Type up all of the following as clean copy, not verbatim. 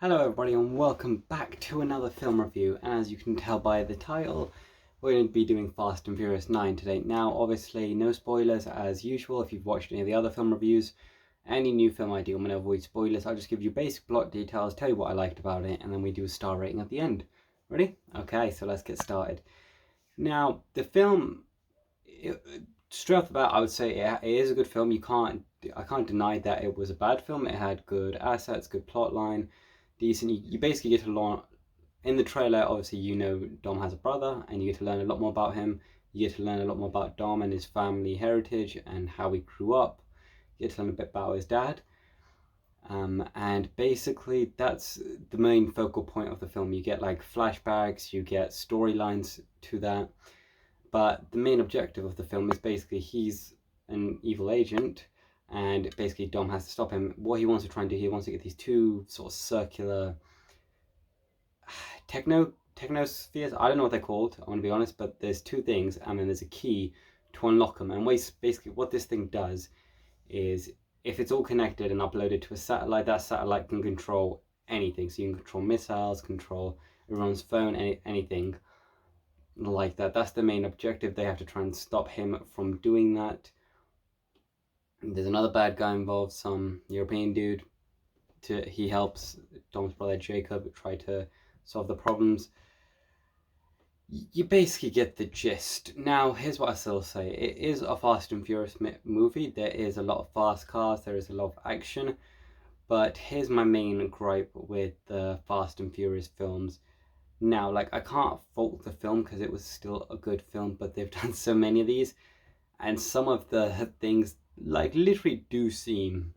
Hello everybody and welcome back to another film review, and as you can tell by the title, we're going to be doing Fast and Furious 9 today. Now obviously no spoilers as usual. If you've watched any of the other film reviews, any new film I do, I'm going to avoid spoilers. I'll just give you basic plot details, tell you what I liked about it, and then we do a star rating at the end. Ready? Okay, so let's get started. Now the film, straight off the bat I would say it is a good film. I can't deny that it was a bad film. It had good assets, good plot line, decent. You basically get to learn in the trailer. Obviously, you know Dom has a brother, and you get to learn a lot more about him. You get to learn a lot more about Dom and his family heritage and how he grew up. You get to learn a bit about his dad. And basically, that's the main focal point of the film. You get like flashbacks, you get storylines to that. But the main objective of the film is basically he's an evil agent, and basically Dom has to stop him. What he wants to try and do, he wants to get these two sort of circular technospheres. I don't know what they're called, I want to be honest, but there's two things, and then there's a key to unlock them. And basically what this thing does is, if it's all connected and uploaded to a satellite, that satellite can control anything. So you can control missiles, control everyone's phone, anything like that. That's the main objective. They have to try and stop him from doing that. There's another bad guy involved, some European dude. He helps Dom's brother Jacob try to solve the problems. You basically get the gist. Now, here's what I still say. It is a Fast and Furious movie. There is a lot of fast cars, there is a lot of action. But here's my main gripe with the Fast and Furious films. Now, like, I can't fault the film because it was still a good film, but they've done so many of these, and some of the things, like, literally do seem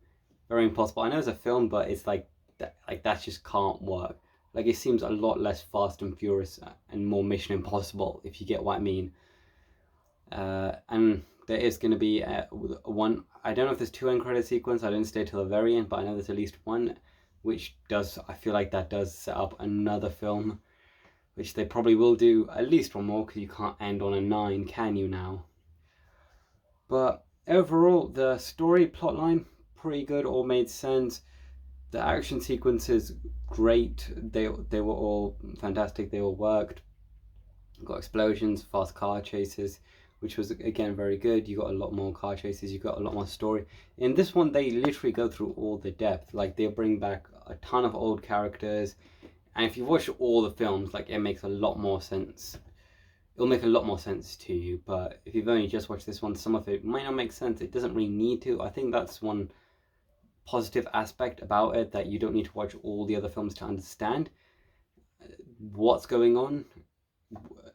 very impossible. I know it's a film, but it's like that just can't work. Like, it seems a lot less Fast and Furious and more Mission Impossible, if you get what I mean. And there is going to be one, I don't know if there's two end credit sequence, I didn't stay till the very end, but I know there's at least one, which does, I feel like that does set up another film, which they probably will do at least one more, because you can't end on a 9, can you now? But overall, the story plotline, pretty good, all made sense. The action sequences, great. They were all fantastic, they all worked. Got explosions, fast car chases, which was again very good. You got a lot more car chases, you got a lot more story. In this one, they literally go through all the depth. Like, they bring back a ton of old characters, and if you watch all the films, like, it makes a lot more sense. It'll make a lot more sense to you. But if you've only just watched this one, some of it might not make sense. It doesn't really need to. I think that's one positive aspect about it, that you don't need to watch all the other films to understand what's going on.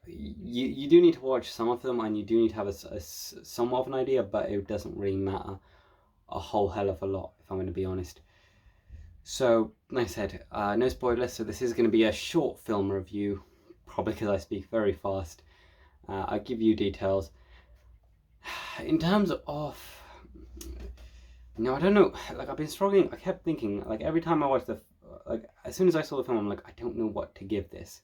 You do need to watch some of them, and you do need to have a somewhat of an idea, but it doesn't really matter a whole hell of a lot, if I'm going to be honest. So, like I said, no spoilers, so this is going to be a short film review, probably because I speak very fast. I'll give you details. In terms of... No, I don't know, like, I've been struggling. I kept thinking, like, every time I watched like, as soon as I saw the film, I'm like, I don't know what to give this.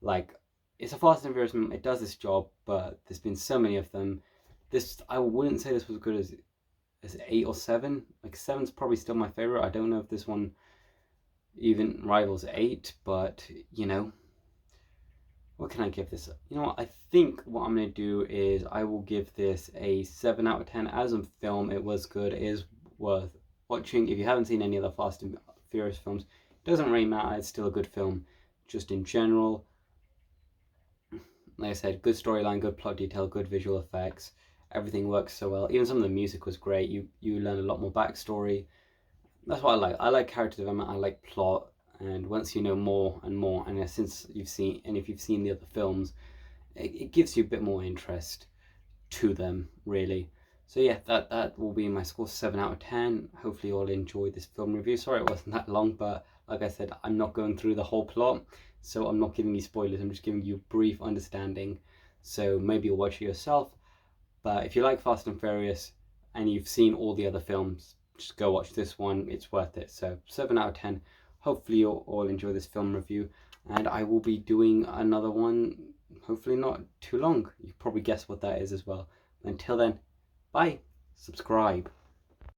Like, it's a Fast and Furious film, it does this job, but there's been so many of them. I wouldn't say this was as good as 8 or 7. Like, 7's probably still my favorite. I don't know if this one even rivals 8, but, you know, what can I give this? You know what, I think what I'm going to do is I will give this a 7 out of 10. As a film, it was good. It is worth watching. If you haven't seen any of the Fast and Furious films, it doesn't really matter. It's still a good film, just in general. Like I said, good storyline, good plot detail, good visual effects. Everything works so well. Even some of the music was great. You learn a lot more backstory. That's what I like. I like character development. I like plot. And once you know more and more, and if you've seen the other films, it gives you a bit more interest to them, really. So yeah, that will be my score, 7 out of 10. Hopefully you all enjoyed this film review. Sorry it wasn't that long, but like I said, I'm not going through the whole plot, so I'm not giving you spoilers. I'm just giving you brief understanding. So maybe you'll watch it yourself. But if you like Fast and Furious and you've seen all the other films, just go watch this one. It's worth it. So 7 out of 10. Hopefully you'll all enjoy this film review, and I will be doing another one, hopefully not too long. You probably guessed what that is as well. Until then, bye. Subscribe.